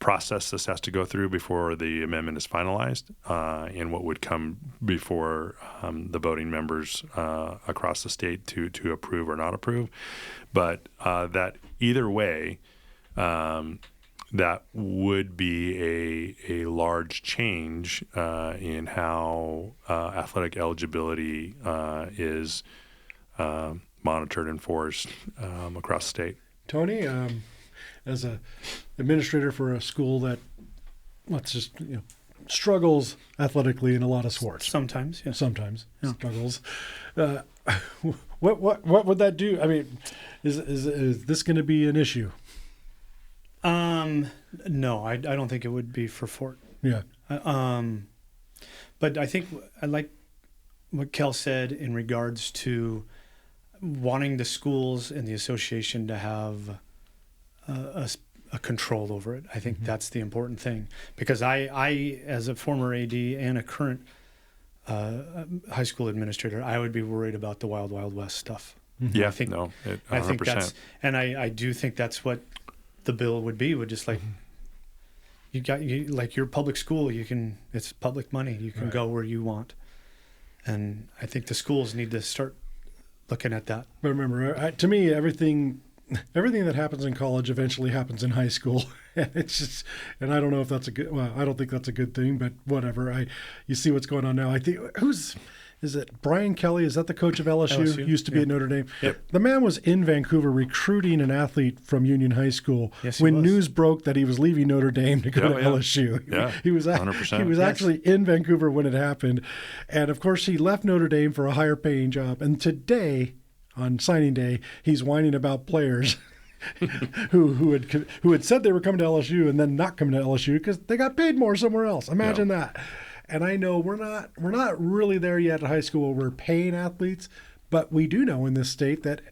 process this has to go through before the amendment is finalized, and what would come before the voting members across the state to approve or not approve. But that either way, that would be a large change in how athletic eligibility is monitored and enforced across the state. Tony, as a administrator for a school that, struggles athletically in a lot of sports. Sometimes, yeah. Sometimes struggles. What would that do? I mean, is this going to be an issue? No, I don't think it would be for Fort. Yeah. But I think I like what Kel said in regards to wanting the schools and the association to have a control over it. I think that's the important thing, because I as a former AD and a current high school administrator, I would be worried about the wild west stuff. Yeah, I think 100%. I think that's, and I do think that's what the bill would be. Would just like like your public school, it's public money. You can go where you want, and I think the schools need to start looking at that. But remember, to me, everything that happens in college eventually happens in high school. And it's just, and I don't know if that's I don't think that's a good thing, but whatever. You see what's going on now. I think, is it Brian Kelly? Is that the coach of LSU? Used to be at Notre Dame. Yep. The man was in Vancouver recruiting an athlete from Union High School when news broke that he was leaving Notre Dame to go to LSU. Yeah, he was 100%. He was actually in Vancouver when it happened. And of course, he left Notre Dame for a higher paying job. And today, on signing day, he's whining about players who had said they were coming to LSU and then not coming to LSU because they got paid more somewhere else. Imagine that. And I know we're not really there yet at high school where we're paying athletes, but we do know in this state that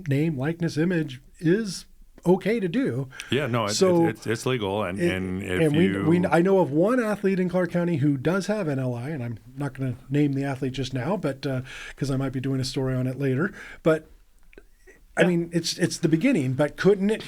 name, likeness, image is okay to do. Yeah, no, it's legal, I know of one athlete in Clark County who does have NLI, and I'm not going to name the athlete just now, but because I might be doing a story on it later. But I mean, it's the beginning. But couldn't it?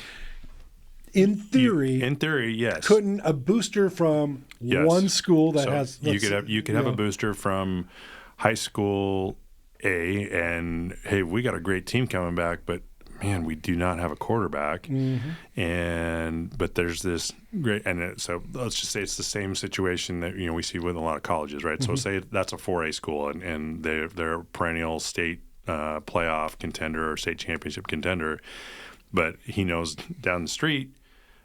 In theory, yes. Couldn't a booster from one school that has you could have a booster from high school A, and hey, we got a great team coming back, but man, we do not have a quarterback, but there's this great, so let's just say it's the same situation that we see with a lot of colleges, right? So say that's a 4A school, and they're a perennial state playoff contender or state championship contender, but he knows down the street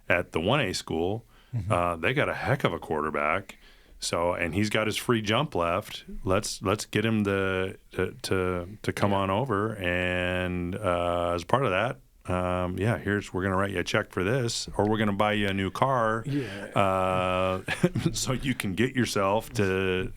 at the 1A school, they got a heck of a quarterback. So, and he's got his free jump left. Let's get him to come on over, and as part of that, we're going to write you a check for this, or we're going to buy you a new car, so you can get yourself to,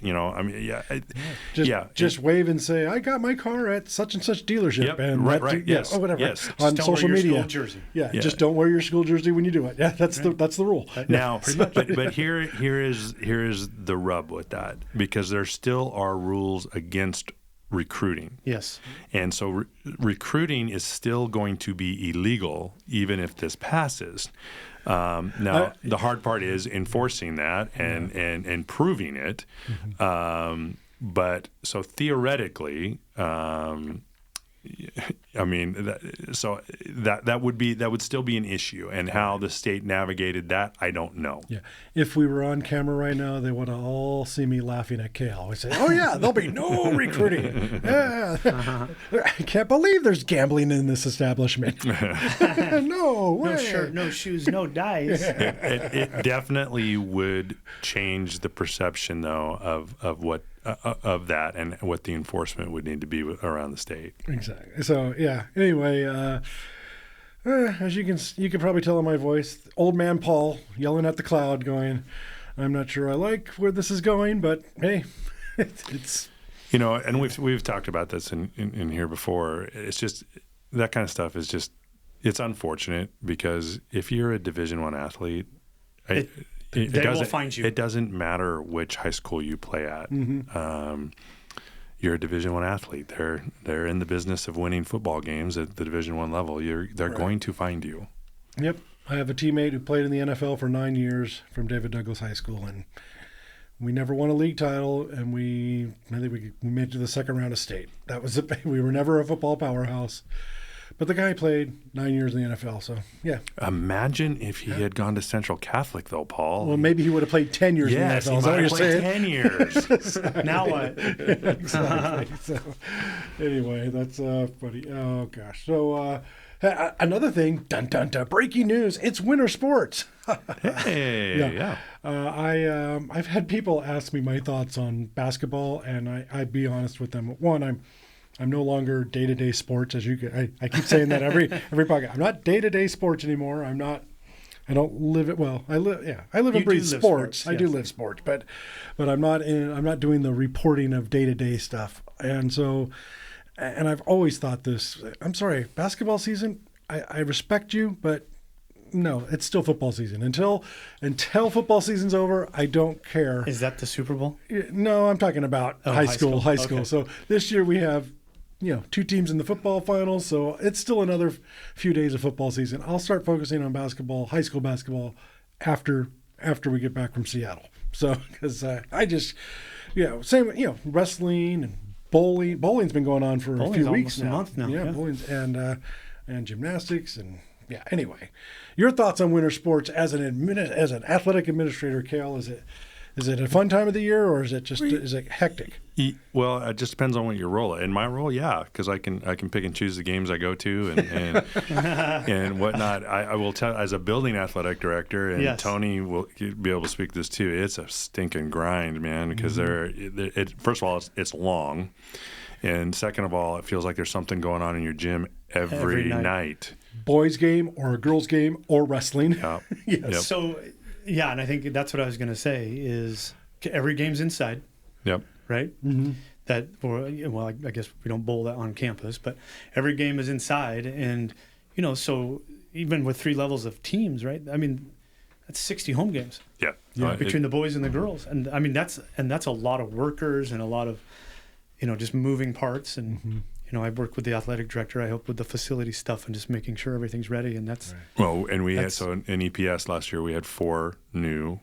Just wave and say, I got my car at such and such dealership. Yep, and right, yes, or whatever. yes. On Just don't social wear your media. school jersey. Yeah, just don't wear your school jersey when you do it. Yeah, that's the rule. Now, but here is the rub with that, because there still are rules against recruiting. Yes. And so recruiting is still going to be illegal even if this passes. Now, the hard part is enforcing that and proving it. Mm-hmm. But so theoretically, that would still be an issue, and how the state navigated that, I don't know. Yeah, if we were on camera right now, they would all see me laughing at Kale. We say, "Oh yeah, there'll be no recruiting." Yeah. I can't believe there's gambling in this establishment. No way. No shirt, no shoes, no dice. It definitely would change the perception, though, of what. Of that, and what the enforcement would need to be around the state. Exactly. So yeah. Anyway, as you can probably tell in my voice, old man Paul yelling at the cloud, going, "I'm not sure I like where this is going, but hey, it's." And we've talked about this in here before. It's just that kind of stuff is just, it's unfortunate, because if you're a Division I athlete, They will find you. It doesn't matter which high school you play at. Mm-hmm. You're a Division I athlete. They're in the business of winning football games at the Division I level. They're going to find you. Yep. I have a teammate who played in the NFL for 9 years from David Douglas High School, and we never won a league title, and I think we made it to the second round of state. That was it. We were never a football powerhouse. But the guy played 9 years in the NFL, so yeah. Imagine if he had gone to Central Catholic, though, Paul. Well, maybe he would have played 10 years in the NFL. Yes, he might have played 10 years. Now what? Exactly. So, anyway, that's funny. Oh, gosh. So, another thing, dun, dun, dun, breaking news, it's winter sports. Hey, yeah. I've had people ask me my thoughts on basketball, and I'd be honest with them. One, I'm no longer day-to-day sports, as you can. I keep saying that every podcast. I'm not day-to-day sports anymore. I don't live it. Well, I live and breathe sports. I do live sports, but I'm not doing the reporting of day-to-day stuff. And so, and I've always thought this. I'm sorry, basketball season. I respect you, but no, it's still football season. Until football season's over, I don't care. Is that the Super Bowl? No, I'm talking about high school. Okay. So this year we have, 2 teams in the football finals, so it's still another few days of football season. I'll start focusing on basketball, high school basketball, after we get back from Seattle. So, because I just, same, wrestling and bowling. Bowling's been going on for a few weeks now. A month now. Yeah, bowling's and gymnastics and. Yeah. Anyway, your thoughts on winter sports as an athletic administrator, Cale? Is it a fun time of the year, or is it hectic? Well, it just depends on what your role is. In my role, yeah, because I can pick and choose the games I go to and and whatnot. I will tell, as a building athletic director, and yes. Tony will be able to speak to this too. It's a stinking grind, man, because first of all, it's long, and second of all, it feels like there's something going on in your gym every night. Boys game or a girls game or wrestling. Yep. Yes. Yep. So, yeah, and I think that's what I was going to say is every game's inside. Yep. Right? Mm-hmm. I guess we don't bowl that on campus, but every game is inside. And, so even with 3 levels of teams, right? I mean, that's 60 home games. Yeah. Between the boys and the girls. And I mean, that's a lot of workers and a lot of, just moving parts. And, mm-hmm. I work with the athletic director. I help with the facility stuff and just making sure everything's ready. And that's well. And we had in EPS last year we had 4 new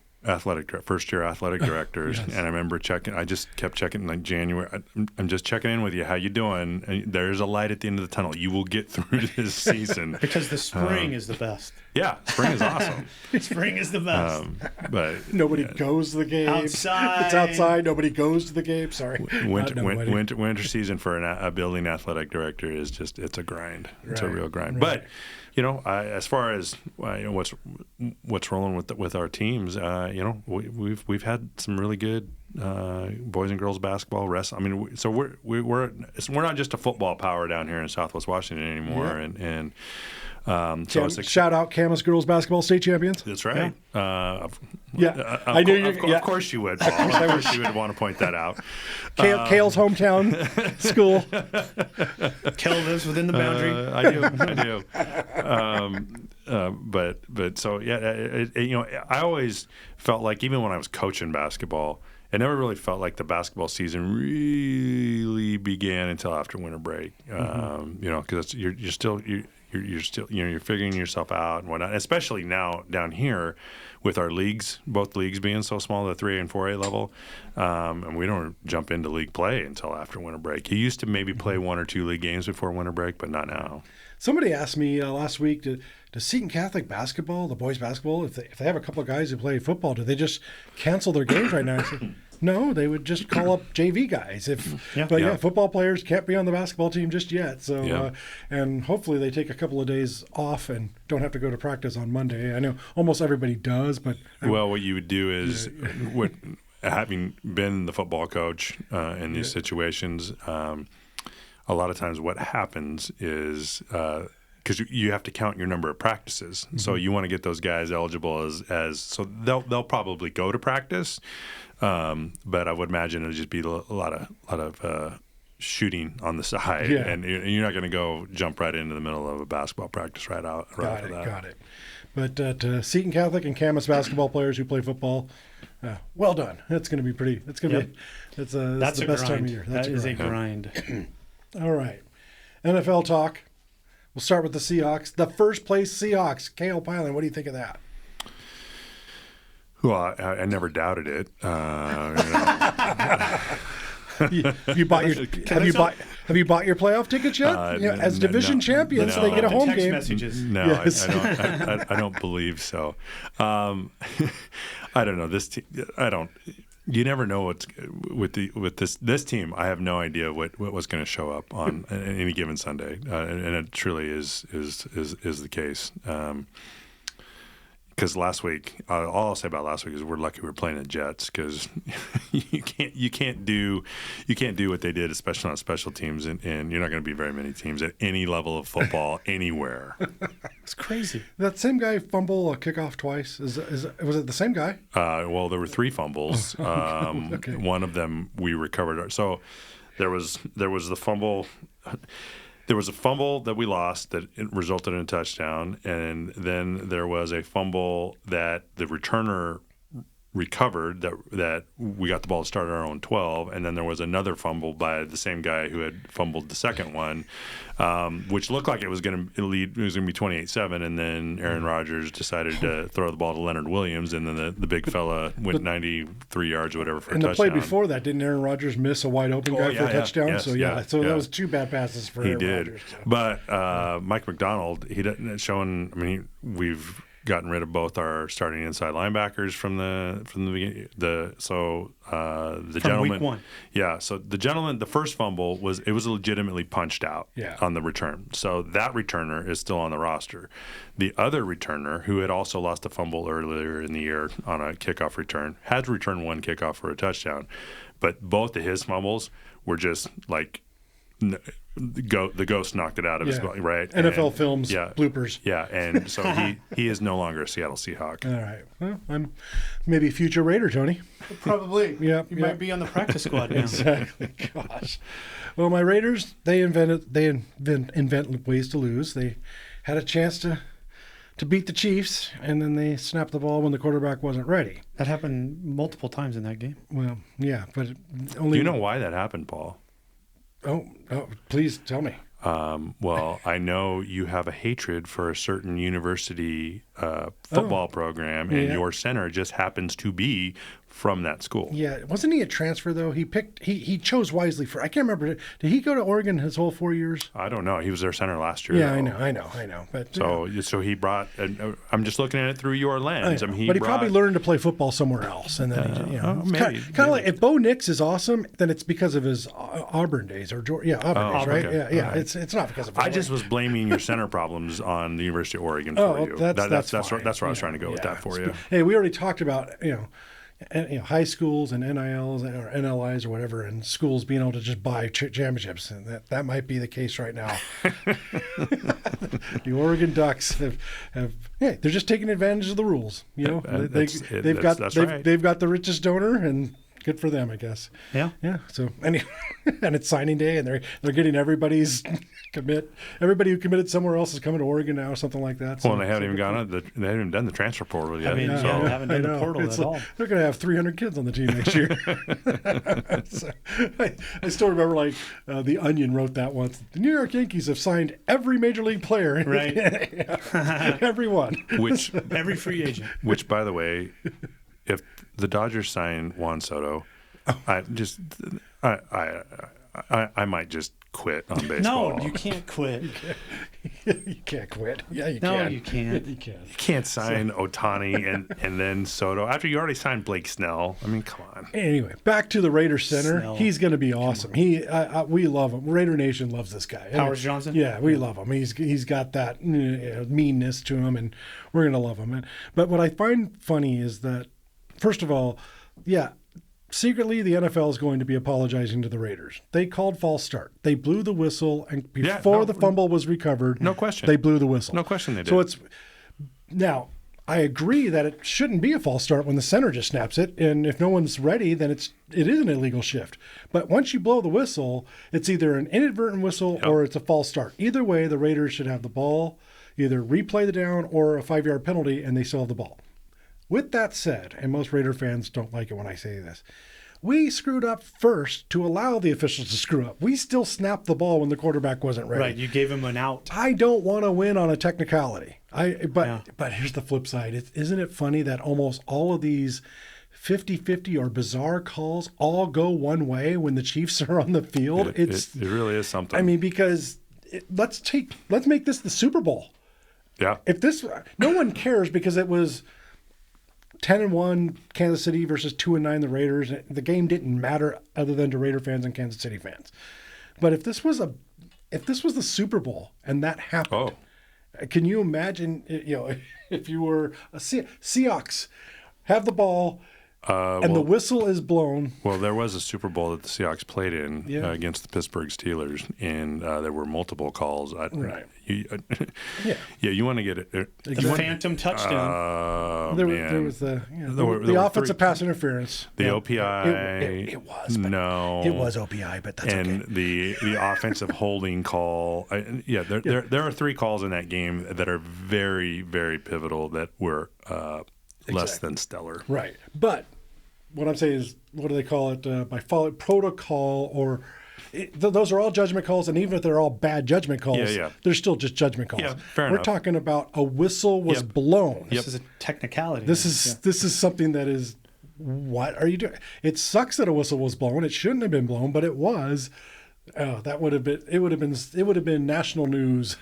first-year athletic directors, yes. And I remember checking. I just kept checking like January. I'm just checking in with you. How you doing? And there's a light at the end of the tunnel. You will get through this season because the spring is the best. Yeah, spring is awesome. Spring is the best. But nobody goes to the game. Outside. It's outside. Nobody goes to the game. Sorry. Winter season for a building athletic director is just, it's a grind. It's a real grind. Right. But as far as what's rolling with our teams, we've had some really good boys and girls basketball, wrestling. I mean, so we're not just a football power down here in Southwest Washington anymore, yeah. Shout out Camas girls basketball state champions. That's right. I knew you. Of course you would, Paul. Of course you would want to point that out. Kale's hometown school. Kale lives within the boundary. I do. But so I always felt like, even when I was coaching basketball, it never really felt like the basketball season really began until after winter break. Because you're still you're figuring yourself out and whatnot. Especially now down here with our leagues, both leagues being so small, the 3A and 4A level, and we don't jump into league play until after winter break. You used to maybe play 1 or 2 league games before winter break, but not now. Somebody asked me last week, does Seton Catholic basketball, the boys basketball, if they have a couple of guys who play football, do they just cancel their games right now? I said, no, they would just call up JV guys. Football players can't be on the basketball team just yet. So, and hopefully they take a couple of days off and don't have to go to practice on Monday. I know almost everybody does, but what you would do is, having been the football coach in these situations, a lot of times what happens is because you have to count your number of practices, so you want to get those guys eligible as so they'll probably go to practice. But I would imagine it'll just be a lot of shooting on the side, and you're not going to go jump right into the middle of a basketball practice right after that. Got it. But to Seton Catholic and Camas basketball players who play football, well done. That's going to be pretty. It's going to be. That's the best grind. time of year. That is a grind. All right, NFL talk. We'll start with the Seahawks. The first place Seahawks. Kale Pilan, what do you think of that? Well, I never doubted it. Have you bought your playoff tickets yet? As division champions, they get a home game. Messages. No, yes. I don't believe so. I don't know this team. You never know what's with this team. I have no idea what was going to show up on any given Sunday, and it truly is the case. Because last week, all I'll say about last week is we're lucky we're playing the Jets, because you can't do what they did, especially on special teams, and you're not going to be very many teams at any level of football anywhere. It's crazy. That same guy fumble a kickoff twice. Was it the same guy? Well, there were 3 fumbles. Okay. One of them we recovered. So there was the fumble. There was a fumble that we lost that resulted in a touchdown, and then there was a fumble that the returner recovered that we got the ball to start our own 12, and then there was another fumble by the same guy who had fumbled the second one, which looked like it was going to lead. It was going to be 28-7, and then Aaron Rodgers decided to throw the ball to Leonard Williams, and then the big fella went 93 yards or whatever for a touchdown. And the play before that, didn't Aaron Rodgers miss a wide open guy for a touchdown? Yes, so that was 2 bad passes for Aaron Rodgers. He did, but Mike McDonald, he didn't shown. I mean, we've gotten rid of both our starting inside linebackers from the beginning. The gentleman, week 1. Yeah. So the first fumble was legitimately punched out on the return. So that returner is still on the roster. The other returner, who had also lost a fumble earlier in the year on a kickoff return, had to return 1 kickoff for a touchdown. But both of his fumbles were just like the ghost knocked it out of his body, right? NFL films, bloopers. Yeah, and so he is no longer a Seattle Seahawk. All right. Well, I'm maybe a future Raider, Tony. Probably. You might be on the practice squad now. Exactly. Gosh. Well, my Raiders, they invent ways to lose. They had a chance to beat the Chiefs, and then they snapped the ball when the quarterback wasn't ready. That happened multiple times in that game. Well, yeah, but only. Do you know why that happened, Paul? Oh, please tell me. Well, I know you have a hatred for a certain university football program, and your center just happens to be from that school. Yeah, wasn't he a transfer though? He chose wisely I can't remember. Did he go to Oregon his whole 4 years? I don't know. He was their center last year. Yeah, though. I know. But so he brought. I'm just looking at it through your lens. But he probably learned to play football somewhere else, and then maybe. Kind of like if Bo Nix is awesome, then it's because of his Auburn days Auburn days, right? Okay. Yeah. It's not because of. I just was blaming your center problems on the University of Oregon for you. That's where I was trying to go with that for you. Hey, we already talked about high schools and NILs or NLIs or whatever, and schools being able to just buy championships, and that might be the case right now. The Oregon Ducks they're just taking advantage of the rules. They've got the richest donor, and good for them, I guess. Yeah. Yeah. So anyway, and it's signing day, and they're getting everybody's commit. Everybody who committed somewhere else is coming to Oregon now, or something like that. So, well, they haven't even they haven't even done the transfer portal yet. They haven't done the portal at all. They're going to have 300 kids on the team next year. So, I still remember, The Onion wrote that once. The New York Yankees have signed every major league player. Right. Everyone. Every free agent. Which, by the way, if the Dodgers sign Juan Soto, I might just quit on baseball. No, you can't quit. You can't quit. Yeah, you can. No, you can't. You can. You can't sign Ohtani and then Soto after you already signed Blake Snell. I mean, come on. Anyway, back to the Raiders center. Snell. He's going to be awesome. We love him. Raider Nation loves this guy. Powers Johnson? Yeah, we love him. He's got that meanness to him, and we're going to love him. But what I find funny is that, first of all, secretly, the NFL is going to be apologizing to the Raiders. They called false start. They blew the whistle, and before the fumble was recovered, no question, they blew the whistle. No question, they did. So now I agree that it shouldn't be a false start when the center just snaps it, and if no one's ready, then it is an illegal shift. But once you blow the whistle, it's either an inadvertent whistle or it's a false start. Either way, the Raiders should have the ball, either replay the down or a 5-yard penalty, and they still have the ball. With that said, and most Raider fans don't like it when I say this, we screwed up first to allow the officials to screw up. We still snapped the ball when the quarterback wasn't ready. Right, you gave him an out. I don't want to win on a technicality. But here's the flip side. Isn't it funny that almost all of these 50-50 or bizarre calls all go one way when the Chiefs are on the field? It really is something. I mean, because let's make this the Super Bowl. Yeah. No one cares because it was 10-1 Kansas City versus 2-9 the Raiders. The game didn't matter other than to Raider fans and Kansas City fans. But if this was the Super Bowl and that happened, can you imagine? If you were a Seahawks, have the ball. And the whistle is blown. Well, there was a Super Bowl that the Seahawks played in against the Pittsburgh Steelers, and there were multiple calls. Right. You want to get it. The phantom touchdown. There was the offensive pass interference. The OPI. It was. No. It was OPI, but that's okay. And the offensive holding call. There are 3 calls in that game that are very, very pivotal that were less than stellar. Right. But what I'm saying is, what do they call it? By protocol, or those are all judgment calls, and even if they're all bad judgment calls, they're still just judgment calls. Yeah, fair We're enough. talking about a whistle was blown. This is a technicality. This is something that is, what are you doing? It sucks that a whistle was blown. It shouldn't have been blown, but it was. It would have been national news.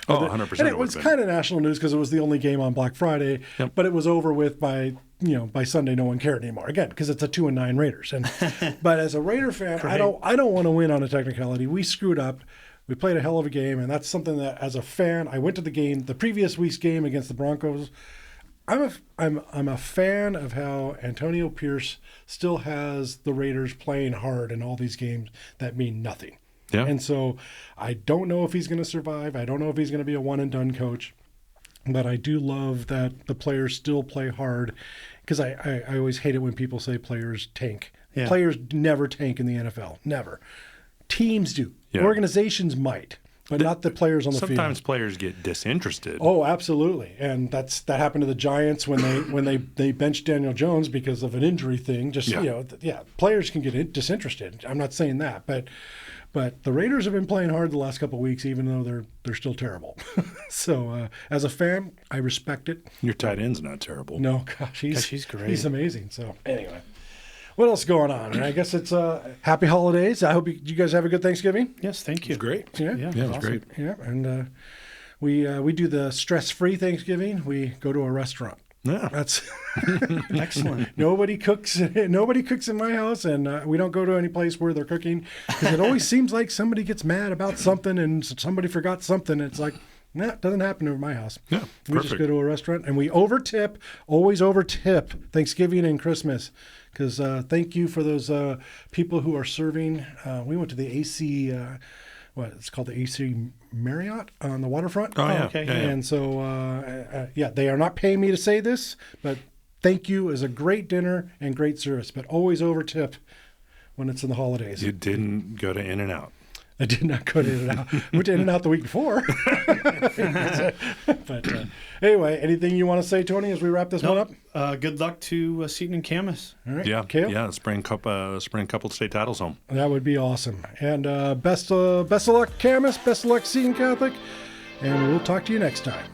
100%. And it was kind of national news because it was the only game on Black Friday, but it was over with by Sunday. No one cared anymore. Again, because it's a 2-9 Raiders. But as a Raider fan, I don't want to win on a technicality. We screwed up. We played a hell of a game, and that's something that, as a fan, I went to the previous week's game against the Broncos. I'm a fan of how Antonio Pierce still has the Raiders playing hard in all these games that mean nothing. Yeah. And so I don't know if he's going to survive. I don't know if he's going to be a one-and-done coach. But I do love that the players still play hard, because I always hate it when people say players tank. Yeah. Players never tank in the NFL. Never. Teams do. Yeah. Organizations might. But not the players on the field. Sometimes players get disinterested. Oh, absolutely, and that happened to the Giants when they benched Daniel Jones because of an injury thing. Players can get disinterested. I'm not saying that, but the Raiders have been playing hard the last couple of weeks, even though they're still terrible. So as a fan, I respect it. Your tight end's not terrible. No, gosh, he's great. He's amazing. So anyway. What else is going on? I guess it's happy holidays. I hope you guys have a good Thanksgiving. Yes, thank you. It was great. Yeah, it was awesome. Great. Yeah, and we do the stress-free Thanksgiving. We go to a restaurant. Yeah, that's excellent. Nobody cooks in my house, and we don't go to any place where they're cooking, because it always seems like somebody gets mad about something and somebody forgot something. It's like, No, it doesn't happen over my house. Yeah, we just perfect. go to a restaurant and we overtip, always overtip Thanksgiving and Christmas. Because thank you for those people who are serving. We went to the AC, it's called the AC Marriott on the waterfront. Oh, yeah. okay. Yeah, yeah. And so, they are not paying me to say this, but thank you is a great dinner and great service, but always overtip when it's in the holidays. You didn't go to In-N-Out. I did not go to In-N-Out. Went to In-N-Out the week before. But anyway, anything you want to say, Tony, as we wrap this one up? Good luck to Seton and Camas. All right, Yeah, Kale? yeah. Spring couple state titles home. That would be awesome. And best of luck, Camas. Best of luck, Seton Catholic. And we'll talk to you next time.